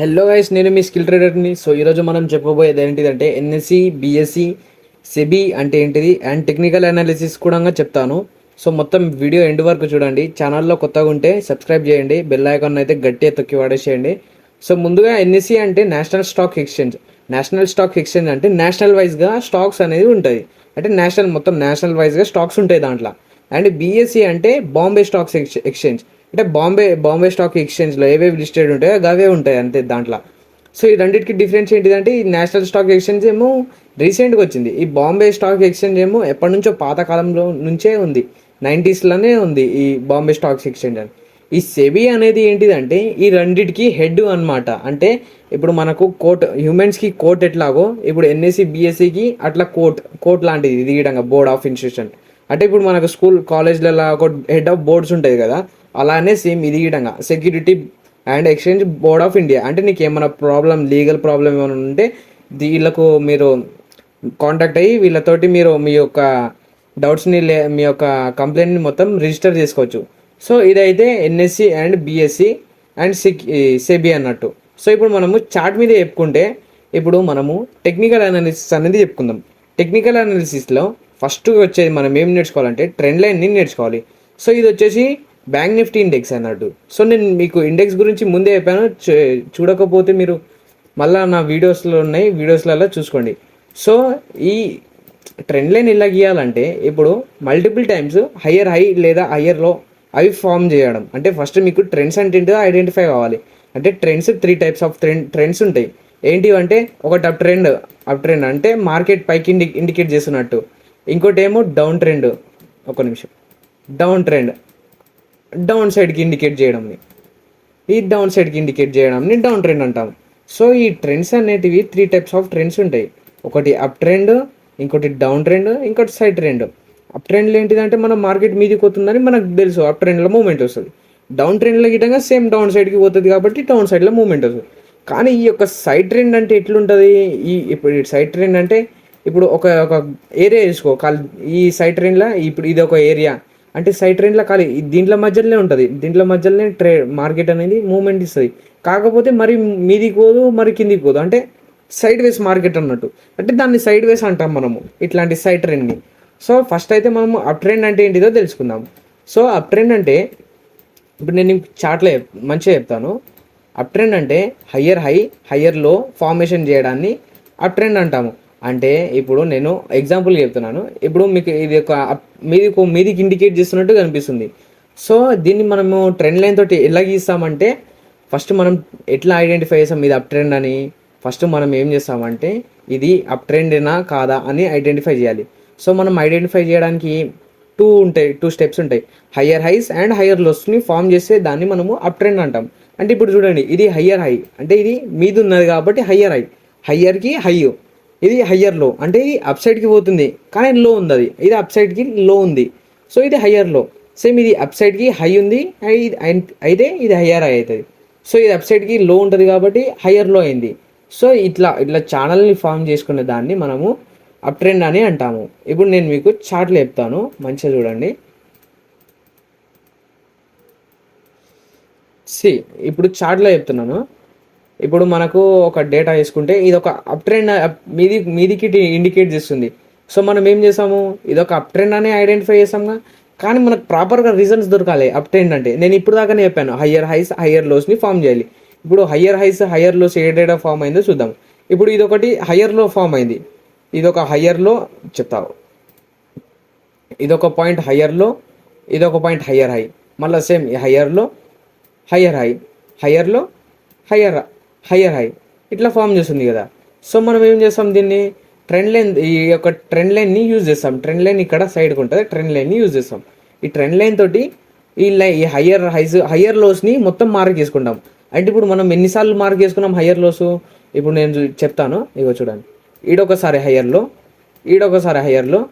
Hello guys, నేను మీ skill ట్రేడర్ని. So ఈరోజు మనం చెప్పబోయేది ఏంటిదంటే ఎన్ఎస్సి, బిఎస్సి, సెబీ అంటే ఏంటిది అండ్ టెక్నికల్ అనాలిసిస్ కూడా చెప్తాను. సో మొత్తం వీడియో ఎండ్ వరకు చూడండి. ఛానల్లో కొత్తగా ఉంటే సబ్స్క్రైబ్ చేయండి, బెల్ ఐకాన్ అయితే గట్టిగా తొక్కి వాడేసేయండి. సో ముందుగా ఎన్ఎస్సి అంటే national stock exchange. National stock exchange అంటే నేషనల్ వైజ్గా స్టాక్స్ అనేది ఉంటుంది, అంటే మొత్తం నేషనల్ వైజ్గా స్టాక్స్ ఉంటాయి దాంట్లో. అండ్ బిఎస్సి అంటే బాంబే స్టాక్స్ ఎక్స్చేంజ్, అంటే బాంబే స్టాక్ ఎక్స్చేంజ్లో ఏవేవి లిస్టెడ్ ఉంటాయో అవే ఉంటాయి అంతే దాంట్లో. సో ఈ రెండింటికి డిఫరెన్స్ ఏంటిదంటే ఈ నేషనల్ స్టాక్ ఎక్స్చేంజ్ ఏమో రీసెంట్గా వచ్చింది, ఈ బాంబే స్టాక్ ఎక్స్చేంజ్ ఏమో ఎప్పటి నుంచో పాతకాలంలో నుంచే ఉంది, 90స్లోనే ఉంది ఈ బాంబే స్టాక్ ఎక్స్చేంజ్ అని. ఈ సెబీ అనేది ఏంటిదంటే ఈ రెండింటికి హెడ్ అనమాట. అంటే ఇప్పుడు మనకు కోర్ట్, హ్యూమన్స్కి కోర్ట్ ఎట్లాగో ఇప్పుడు ఎన్ఎస్సి బిఎస్సికి అట్లా కోర్ట్ లాంటిది ఇది విధంగా బోర్డ్ ఆఫ్ ఇన్స్టిట్యూషన్. అంటే ఇప్పుడు మనకు స్కూల్ కాలేజ్లలో ఒక హెడ్ ఆఫ్ బోర్డ్స్ ఉంటుంది కదా, అలానే సేమ్ ఇది విధంగా security and exchange board of India. అంటే నీకు ఏమైనా లీగల్ ప్రాబ్లం ఏమైనా ఉంటే వీళ్ళకు మీరు కాంటాక్ట్ అయ్యి వీళ్ళతోటి మీరు మీ యొక్క డౌట్స్ని మీ యొక్క కంప్లైంట్ని మొత్తం రిజిస్టర్ చేసుకోవచ్చు. సో ఇదైతే NSE and BSE and SEBI అన్నట్టు. సో ఇప్పుడు మనము చార్ట్ మీద చెప్పుకుంటే ఇప్పుడు మనము టెక్నికల్ అనాలిసిస్ అనేది చెప్పుకుందాం. టెక్నికల్ అనాలిసిస్లో ఫస్ట్ వచ్చేది మనం ఏం నేర్చుకోవాలంటే ట్రెండ్ లైన్ని నేర్చుకోవాలి. సో ఇది వచ్చేసి బ్యాంక్ నిఫ్టీ ఇండెక్స్ అన్నట్టు. సో నేను మీకు ఇండెక్స్ గురించి ముందే చెప్పాను, చూడకపోతే మీరు మళ్ళీ నా వీడియోస్లో ఉన్నాయి, వీడియోస్లలో చూసుకోండి. సో ఈ ట్రెండ్ లైన్ ఇలా గీయాలంటే ఇప్పుడు మల్టిపుల్ టైమ్స్ హయ్యర్ హై లేదా హయ్యర్ లో అవి ఫామ్ చేయడం. అంటే ఫస్ట్ మీకు ట్రెండ్స్ అంటే ఏంటో ఐడెంటిఫై కావాలి. అంటే ట్రెండ్స్ 3 టైప్స్ ఆఫ్ ట్రెండ్స్ ఉంటాయి. ఏంటి అంటే ఒకటి అప్ ట్రెండ్ అంటే మార్కెట్ పైకి ఇండికేట్ చేస్తున్నట్టు. ఇంకోటి ఏమో డౌన్ ట్రెండ్, డౌన్ సైడ్కి ఇండికేట్ చేయడంని, ఈ డౌన్ సైడ్కి ఇండికేట్ చేయడంని డౌన్ ట్రెండ్ అంటాం. సో ఈ ట్రెండ్స్ అనేటివి 3 టైప్స్ ఆఫ్ ట్రెండ్స్ ఉంటాయి. ఒకటి అప్ ట్రెండ్, ఇంకోటి డౌన్ ట్రెండ్, ఇంకోటి సైడ్ ట్రెండ్. అప్ ట్రెండ్లో ఏంటిదంటే మనం మార్కెట్ మీదకి పోతుందని మనకు తెలుసు, అప్ ట్రెండ్లో మూమెంట్ వస్తుంది. డౌన్ ట్రెండ్లో గిట్టంగా సేమ్ డౌన్ సైడ్కి పోతుంది కాబట్టి డౌన్ సైడ్లో మూమెంట్ వస్తుంది. కానీ ఈ యొక్క సైడ్ ట్రెండ్ అంటే ఎట్లుంటుంది? ఇప్పుడు సైడ్ ట్రెండ్ అంటే ఇప్పుడు ఒక ఏరియా తీసుకో, ఈ సైడ్ ట్రెండ్లో ఇప్పుడు ఇది ఒక ఏరియా అంటే సైడ్ ట్రెండ్లో దీంట్లో మధ్యలోనే ఉంటుంది, దీంట్లో మధ్యలోనే మార్కెట్ అనేది మూమెంట్ ఇస్తుంది. కాకపోతే మరి మీదికి పోదు, మరి కిందికి పోదు, అంటే సైడ్ వేస్ మార్కెట్ అన్నట్టు. అంటే దాన్ని సైడ్ వేస్ అంటాం మనము ఇట్లాంటి సైడ్ ట్రెండ్ని. సో ఫస్ట్ అయితే మనము అప్ ట్రెండ్ అంటే ఏంటిదో తెలుసుకుందాం. సో అప్ ట్రెండ్ అంటే ఇప్పుడు నేను చార్ట్లో మంచిగా చెప్తాను. అప్ ట్రెండ్ అంటే హయ్యర్ లో ఫార్మేషన్ చేయడాన్ని అప్ ట్రెండ్ అంటాము. అంటే ఇప్పుడు నేను ఎగ్జాంపుల్ చెప్తున్నాను. ఇప్పుడు మీకు ఇది ఒక మీదికి ఇండికేట్ చేస్తున్నట్టు కనిపిస్తుంది. సో దీన్ని మనము ట్రెండ్ లైన్ తోటి ఎలా గీస్తామంటే ఫస్ట్ మనం ఎట్లా ఐడెంటిఫై చేస్తాం ఇది అప్ ట్రెండ్ అని? ఫస్ట్ మనం ఏం చేస్తామంటే ఇది అప్ ట్రెండేనా కాదా అని ఐడెంటిఫై చేయాలి. సో మనం ఐడెంటిఫై చేయడానికి 2 స్టెప్స్ ఉంటాయి. హయ్యర్ హైస్ అండ్ హయ్యర్ లోస్ని ఫామ్ చేస్తే దాన్ని మనము అప్ ట్రెండ్ అంటాం. అంటే ఇప్పుడు చూడండి, ఇది హయ్యర్ హై అంటే ఇది మీద ఉన్నది కాబట్టి హయ్యర్ హై, హయ్యర్కి హై. ఇది హయ్యర్ లో అంటే ఇది అప్ సైడ్కి పోతుంది కానీ లో ఉంది, ఇది అప్ సైడ్కి లో ఉంది. సో ఇది హయ్యర్ లో. సేమ్ ఇది అప్ సైడ్కి హై ఉంది అయితే ఇది హయ్యర్ హై అవుతుంది. సో ఇది అప్ సైడ్కి లో ఉంటుంది కాబట్టి హయ్యర్ లో అయింది. సో ఇట్లా ఛానల్ని ఫామ్ చేసుకునే దాన్ని మనము అప్ ట్రెండ్ అని అంటాము. ఇప్పుడు నేను మీకు చార్ట్లు చెప్తాను, మంచిగా చూడండి. ఇప్పుడు చార్ట్లో చెప్తున్నాను. ఇప్పుడు మనకు ఒక డేటా వేసుకుంటే ఇది ఒక అప్ ట్రెండ్ మీదికి ఇండికేట్ చేస్తుంది. సో మనం ఏం చేసాము, ఇది ఒక అప్ ట్రెండ్ అని ఐడెంటిఫై చేసాముగా. కానీ మనకు ప్రాపర్గా రీజన్స్ దొరకాలి. అప్ ట్రెండ్ అంటే నేను ఇప్పుడు దాకానే చెప్పాను, హయ్యర్ హైస్ హయ్యర్ లోస్ని ఫామ్ చేయాలి. ఇప్పుడు హయ్యర్ హైస్ హయ్యర్ లోస్ ఏ డేటా ఫామ్ అయిందో చూద్దాం. ఇప్పుడు ఇది ఒకటి హయ్యర్ లో ఫామ్ అయింది, ఇదొక హయ్యర్లో చెప్తావు, ఇదొక పాయింట్ హయ్యర్లో, ఇదొక పాయింట్ హయ్యర్ హై, మళ్ళీ సేమ్ హయ్యర్లో హయ్యర్ హై, హయ్యర్లో హయ్యర్ హై, ఇట్లా ఫామ్ చేస్తుంది కదా. సో మనం ఏం చేస్తాం, దీన్ని ట్రెండ్ లైన్, ఈ యొక్క ట్రెండ్ లైన్ని యూజ్ చేస్తాం. ట్రెండ్ లైన్ ఇక్కడ సైడ్కి ఉంటుంది, ట్రెండ్ లైన్ని యూజ్ చేస్తాం. ఈ ట్రెండ్ లైన్ తోటి ఈ హయ్యర్ హైస్ హయ్యర్ లోస్ని మొత్తం మార్క్ చేసుకుంటాం. అంటే ఇప్పుడు మనం ఎన్నిసార్లు మార్క్ చేసుకున్నాం హయ్యర్ లోస్? ఇప్పుడు నేను చెప్తాను, ఇగో చూడండి. ఈడొకసారి హయ్యర్లో, ఈడొకసారి హయ్యర్లో,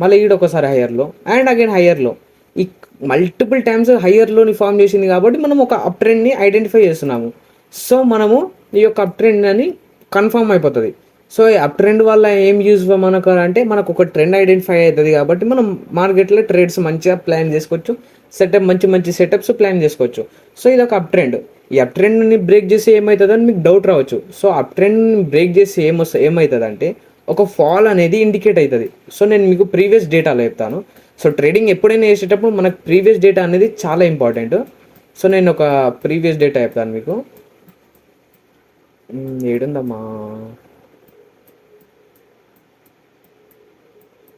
మళ్ళీ ఈడొకసారి హయ్యర్లో అండ్ అగైన్ హయ్యర్లో. ఈ మల్టిపుల్ టైమ్స్ హయ్యర్లోని ఫామ్ చేసింది కాబట్టి మనం ఒక అప్ ట్రెండ్ని ఐడెంటిఫై చేస్తున్నాము. సో మనము ఈ యొక్క అప్ ట్రెండ్ అని కన్ఫర్మ్ అయిపోతుంది. సో ఈ అప్ ట్రెండ్ వల్ల ఏం యూజ్ మనకు అంటే మనకు ఒక ట్రెండ్ ఐడెంటిఫై అవుతుంది కాబట్టి మనం మార్కెట్లో ట్రేడ్స్ మంచిగా ప్లాన్ చేసుకోవచ్చు, మంచి సెటప్స్ ప్లాన్ చేసుకోవచ్చు. సో ఇది ఒక అప్ ట్రెండ్. ఈ అప్ ట్రెండ్ని బ్రేక్ చేసి ఏమవుతుందని మీకు డౌట్ రావచ్చు. సో అప్ ట్రెండ్ని బ్రేక్ చేసి ఏమవుతుందంటే ఒక ఫాల్ అనేది ఇండికేట్ అవుతుంది. సో నేను మీకు ప్రీవియస్ డేటాలో చెప్తాను. సో ట్రేడింగ్ ఎప్పుడైనా చేసేటప్పుడు మనకు ప్రీవియస్ డేటా అనేది చాలా ఇంపార్టెంట్. సో నేను ఒక ప్రీవియస్ డేటా చెప్తాను మీకు. ఏడుందమ్మా,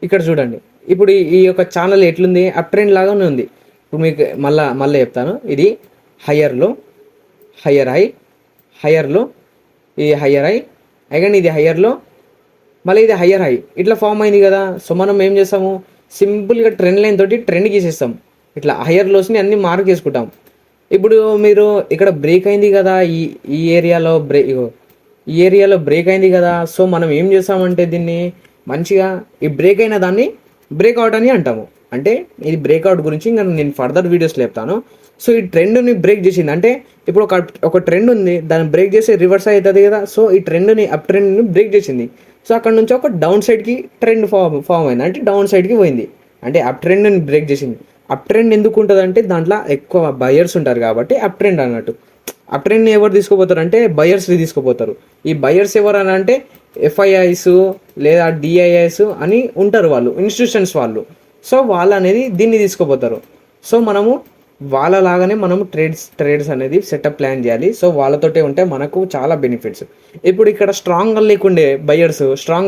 ఇక్కడ చూడండి. ఇప్పుడు ఈ యొక్క ఛానల్ ఎట్లుంది, అప్ ట్రెండ్ లాగానే ఉంది. ఇప్పుడు మీకు మళ్ళీ చెప్తాను. ఇది హయ్యర్లో, హయ్యర్ హై, హయ్యర్లో, ఇది హయ్యర్ హై, అగైన్ ఇది హయ్యర్లో, మళ్ళీ ఇది హయ్యర్ హై, ఇట్లా ఫామ్ అయింది కదా. సో మనం ఏం చేస్తాము, సింపుల్గా ట్రెండ్ లైన్ తోటి ట్రెండ్ గీసేస్తాం. ఇట్లా హయ్యర్ లోస్ని అన్ని మార్క్ చేసుకుంటాం. ఇప్పుడు మీరు ఇక్కడ బ్రేక్ అయింది కదా, ఈ ఏరియాలో బ్రేక్ అయింది కదా. సో మనం ఏం చేస్తామంటే దీన్ని మంచిగా ఈ బ్రేక్ అయిన దాన్ని బ్రేక్అవుట్ అని అంటాము. అంటే ఇది బ్రేక్అవుట్ గురించి ఇంకా నేను ఫర్దర్ వీడియోస్లో చెప్తాను. సో ఈ ట్రెండ్ని బ్రేక్ చేసింది అంటే ఇప్పుడు ఒక ట్రెండ్ ఉంది, దాన్ని బ్రేక్ చేసి రివర్స్ అవుతుంది కదా. సో ఈ ట్రెండ్ని అప్ ట్రెండ్ని బ్రేక్ చేసింది. సో అక్కడ నుంచి ఒక డౌన్ సైడ్కి ట్రెండ్ ఫామ్ అయింది, అంటే డౌన్ సైడ్కి పోయింది, అంటే అప్ ట్రెండ్ని బ్రేక్ చేసింది. అప్ ట్రెండ్ ఎందుకు ఉంటుంది అంటే దాంట్లో ఎక్కువ బయర్స్ ఉంటారు కాబట్టి అప్ ట్రెండ్ అన్నట్టు. అప్ ట్రెండ్ని ఎవరు తీసుకుపోతారు అంటే బయర్స్ని తీసుకుపోతారు. ఈ బయర్స్ ఎవరు అని అంటే ఎఫ్ఐఐస్ లేదా డిఐఐస్ అని ఉంటారు, వాళ్ళు ఇన్స్టిట్యూషన్స్ వాళ్ళు. సో వాళ్ళు అనేది దీన్ని తీసుకుపోతారు. సో మనము వాళ్ళలాగానే మనము ట్రేడ్స్ అనేది సెటప్ ప్లాన్ చేయాలి. సో వాళ్ళతోటే ఉంటే మనకు చాలా బెనిఫిట్స్. ఇప్పుడు ఇక్కడ స్ట్రాంగ్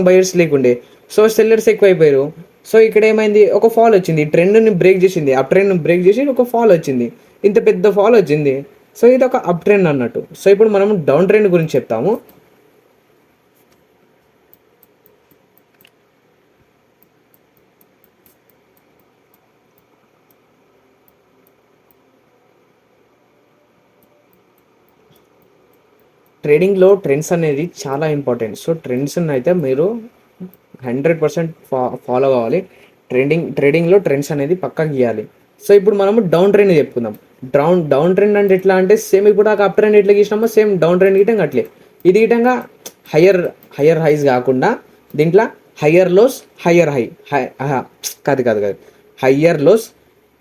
బయర్స్ లేకుండే, సో సెల్లర్స్ ఎక్కువైపోయారు. సో ఇక్కడ ఏమైంది, ఒక ఫాల్ వచ్చింది, ట్రెండ్ని బ్రేక్ చేసింది, అప్ ట్రెండ్ని బ్రేక్ చేసి ఒక ఫాల్ వచ్చింది, ఇంత పెద్ద ఫాల్ వచ్చింది. సో ఇది ఒక అప్ ట్రెండ్ అన్నట్టు. సో ఇప్పుడు మనం డౌన్ ట్రెండ్ గురించి చెప్తాము. ట్రేడింగ్లో ట్రెండ్స్ అనేది చాలా ఇంపార్టెంట్. సో ట్రెండ్స్ని అయితే మీరు 100% ఫాలో కావాలి. ట్రేడింగ్లో ట్రెండ్స్ అనేది పక్కా గీయాలి. సో ఇప్పుడు మనము డౌన్ ట్రెండ్ చెప్పుకుందాం. డౌన్ ట్రెండ్ అంటే ఎట్లా అంటే సేమ్ ఇప్పుడు దాకా అప్ ట్రెండ్ ఎట్లా గీసినామో సేమ్ డౌన్ ట్రెండ్ గీయటంగా అట్లే. ఇది గీయటంగా హయ్యర్ హైస్ కాకుండా దీంట్లో హయ్యర్ లోస్ హయ్యర్ హై కాదు higher lows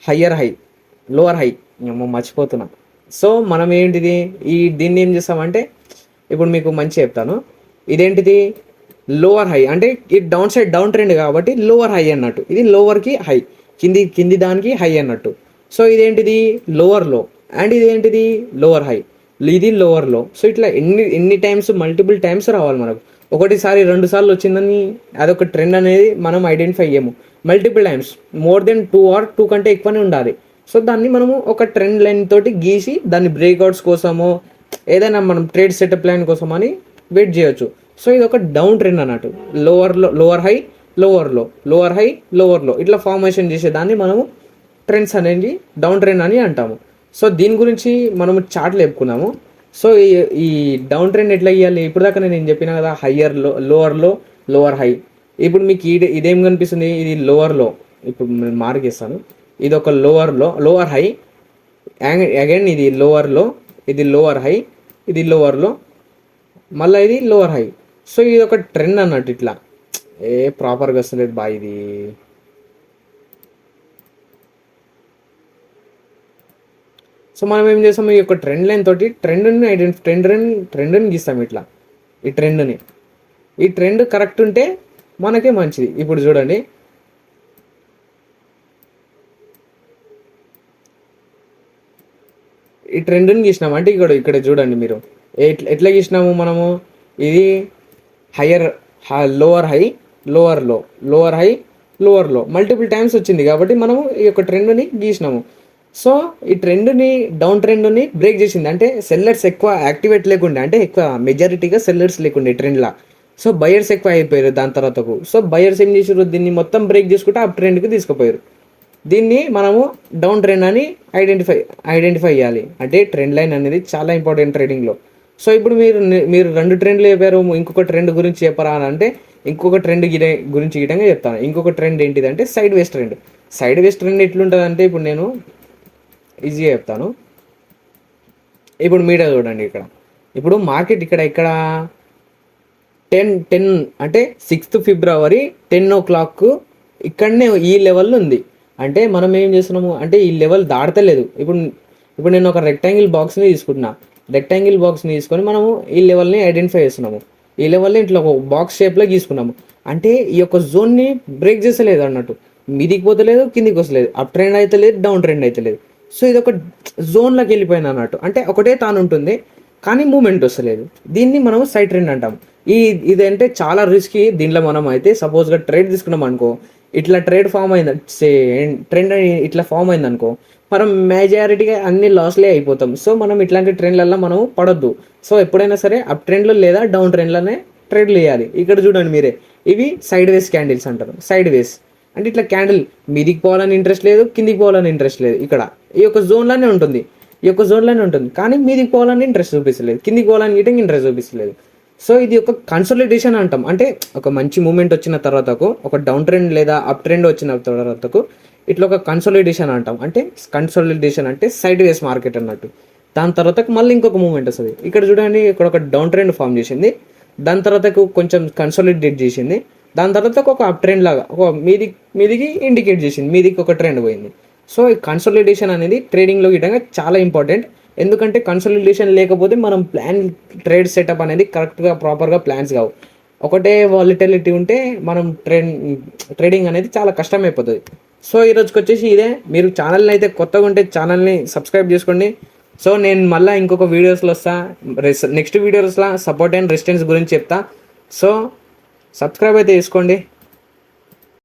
higher high lower high మర్చిపోతున్నా. సో మనం ఏంటిది దీన్ని ఏం చేస్తామంటే ఇప్పుడు మీకు మంచి చెప్తాను. ఇదేంటిది లోవర్ హై, అంటే ఇది డౌన్ ట్రెండ్ కాబట్టి లోవర్ హై అన్నట్టు. ఇది లోవర్కి హై, కింది దానికి హై అన్నట్టు. సో ఇదేంటిది లోవర్ లో, అండ్ ఇదేంటిది లోవర్ హై, ఇది లోవర్ లో. సో ఇట్లా ఎన్ని టైమ్స్, మల్టిపుల్ టైమ్స్ రావాలి మనకు. ఒకటిసారి 2 సార్లు వచ్చిందని అదొక ట్రెండ్ అనేది మనం ఐడెంటిఫై అయ్యాము. Multiple times, more than 2 or 2 కంటే ఎక్కువనే ఉండాలి. సో దాన్ని మనము ఒక ట్రెండ్ లైన్ తోటి గీసి దాన్ని బ్రేక్అవుట్స్ కోసమో ఏదైనా మనం ట్రేడ్ సెటప్ లైన్ కోసం అని వెయిట్ చేయొచ్చు. సో ఇది ఒక డౌన్ ట్రెండ్ అన్నట్టు. Lower high lower high lower లో ఇట్లా ఫార్మేషన్ చేసేదాన్ని మనము ట్రెండ్స్ అనేది డౌన్ ట్రెండ్ అని అంటాము. సో దీని గురించి మనము చార్ట్లు చెప్పుకున్నాము. సో ఈ డౌన్ ట్రెండ్ ఎట్లా ఇవ్వాలి, ఇప్పుడు దాకా నేను చెప్పినా కదా, లోవర్ హై. ఇప్పుడు మీకు ఇదేం కనిపిస్తుంది, ఇది లోవర్ లో. ఇప్పుడు నేను మార్క్ చేస్తాను. ఇది ఒక లోవర్ హై, అగైన్ ఇది లోవర్ హై, ఇది లోవర్ లో, మళ్ళీ ఇది లోవర్ హై. సో ఇది ఒక ట్రెండ్ అన్నట్టు. ఇట్లా ప్రాపర్గా వస్తలేదు బా ఇది. సో మనం ఏం చేస్తాం, ఈ యొక్క ట్రెండ్ లైన్ తోటి ట్రెండ్ని గీస్తాం ఇట్లా. ఈ ట్రెండ్ కరెక్ట్ ఉంటే మనకే మంచిది. ఇప్పుడు చూడండి, ఈ ట్రెండ్ని గీసినాము అంటే ఇక్కడ చూడండి మీరు ఎట్లా గీసినాము మనము. ఇది లోవర్ హై లోవర్ లో మల్టిపుల్ టైమ్స్ వచ్చింది కాబట్టి మనము ఈ యొక్క ట్రెండ్ని గీసినాము. సో ఈ డౌన్ ట్రెండ్ని బ్రేక్ చేసింది, అంటే సెల్లర్స్ ఎక్కువ యాక్టివేట్ లేకుండే, అంటే ఎక్కువ మెజారిటీగా సెల్లర్స్ లేకుండే ట్రెండ్లా. సో బయర్స్ ఎక్కువ అయిపోయారు దాని తర్వాతకు. సో బయర్స్ ఏం చేసారు, దీన్ని మొత్తం బ్రేక్ చేసుకుంటే అప్ ట్రెండ్కి తీసుకుపోయారు. దీన్ని మనము డౌన్ ట్రెండ్ అని ఐడెంటిఫై చేయాలి. అంటే ట్రెండ్ లైన్ అనేది చాలా ఇంపార్టెంట్ ట్రేడింగ్లో. సో ఇప్పుడు మీరు 2 ట్రెండ్లు చెప్పారు, ఇంకొక ట్రెండ్ గురించి చెప్పరా అని అంటే ఇంకొక ట్రెండ్ గురించి గిటంగా చెప్తాను. ఇంకొక ట్రెండ్ ఏంటిదంటే సైడ్ వేస్ ట్రెండ్ ఎట్లుంటుంది అంటే ఇప్పుడు నేను ఈజీగా చెప్తాను. ఇప్పుడు మీడియా చూడండి, ఇప్పుడు మార్కెట్ ఇక్కడ 10 అంటే 6th February 10 o'clock ఇక్కడనే ఈ లెవెల్లో ఉంది. అంటే మనం ఏం చేస్తున్నాము అంటే ఈ లెవెల్ దాటలేదు. ఇప్పుడు ఇప్పుడు నేను ఒక రెక్టాంగిల్ బాక్స్ని తీసుకుంటున్నా. రెక్టాంగిల్ బాక్స్ని తీసుకొని మనము ఈ లెవెల్ని ఐడెంటిఫై చేస్తున్నాము. ఈ లెవెల్ని ఇట్లా ఒక బాక్స్ షేప్లో గీసుకున్నాము. అంటే ఈ యొక్క జోన్ని బ్రేక్ చేసలేదు అన్నట్టు, మీదికి పోతలేదు, కిందికి వస్తలేదు, అప్ ట్రెండ్ అయితే లేదు, డౌన్ ట్రెండ్ అయితే లేదు. సో ఇది ఒక జోన్లోకి వెళ్ళిపోయింది అన్నట్టు. అంటే ఒకటే తాను ఉంటుంది కానీ మూమెంట్ వస్తలేదు. దీన్ని మనం సైడ్ ట్రెండ్ అంటాం. ఇదంటే చాలా రిస్కీ. దీంట్లో మనం అయితే సపోజ్గా ట్రేడ్ తీసుకున్నాం అనుకో, ఇట్లా ట్రేడ్ ఫామ్ అయింది, ట్రెండ్ ఇట్లా ఫామ్ అయింది అనుకో, మనం మెజారిటీగా అన్ని లాస్లే అయిపోతాం. సో మనం ఇట్లాంటి ట్రెండ్లలో మనం పడొద్దు. సో ఎప్పుడైనా సరే అప్ ట్రెండ్లో లేదా డౌన్ ట్రెండ్లోనే ట్రేడ్లు వేయాలి. ఇక్కడ చూడండి మీరే, ఇవి సైడ్ వేస్ క్యాండిల్స్ అంటారు. సైడ్ వేస్ అంటే ఇట్లా క్యాండిల్ మీదికి పోవాలని ఇంట్రెస్ట్ లేదు, కిందికి పోవాలని ఇంట్రెస్ట్ లేదు. ఇక్కడ ఈ యొక్క జోన్లోనే ఉంటుంది, ఈ యొక్క జోన్లోనే ఉంటుంది, కానీ మీదికి పోవాలని ఇంట్రెస్ట్ చూపిస్తలేదు, కిందికి పోవాలని గిట్టింగ్ ఇంట్రెస్ట్ చూపిస్తలేదు. సో ఇది ఒక కన్సోలిడేషన్ అంటాం. అంటే ఒక మంచి మూమెంట్ వచ్చిన తర్వాతకు, ఒక డౌన్ ట్రెండ్ లేదా అప్ ట్రెండ్ వచ్చిన తర్వాతకు ఇట్లా ఒక కన్సోలిడేషన్ అంటాం. అంటే కన్సోలిడేషన్ అంటే సైడ్ వేస్ మార్కెట్ అన్నట్టు. దాని తర్వాత మళ్ళీ ఇంకొక మూమెంట్ వస్తుంది. ఇక్కడ చూడండి, ఇక్కడ ఒక డౌన్ ట్రెండ్ ఫామ్ చేసింది, దాని తర్వాతకు కొంచెం కన్సోలిడేట్ చేసింది, దాని తర్వాత ఒక అప్ ట్రెండ్ లాగా ఒక మీదికి ఇండికేట్ చేసింది, మీదికి ఒక ట్రెండ్ పోయింది. సో ఈ కన్సోలిడేషన్ అనేది ట్రేడింగ్లో గిట్టంగా చాలా ఇంపార్టెంట్. ఎందుకంటే కన్సోలిడేషన్ లేకపోతే మనం ట్రేడ్ సెటప్ అనేది కరెక్ట్గా ప్రాపర్గా ప్లాన్స్ కావు. ఒకటే వాలిటిలిటీ ఉంటే మనం ట్రేడింగ్ అనేది చాలా కష్టమైపోతుంది. సో ఈరోజుకి వచ్చేసి ఇదే. మీరు ఛానల్ని అయితే కొత్తగా ఉంటే ఛానల్ని సబ్స్క్రైబ్ చేసుకోండి. సో నేను మళ్ళీ ఇంకొక వీడియోస్లో వస్తా, నెక్స్ట్ వీడియోస్లో సపోర్ట్ అండ్ రెసిస్టెన్స్ గురించి చెప్తా. సో సబ్స్క్రైబ్ అయితే చేసుకోండి.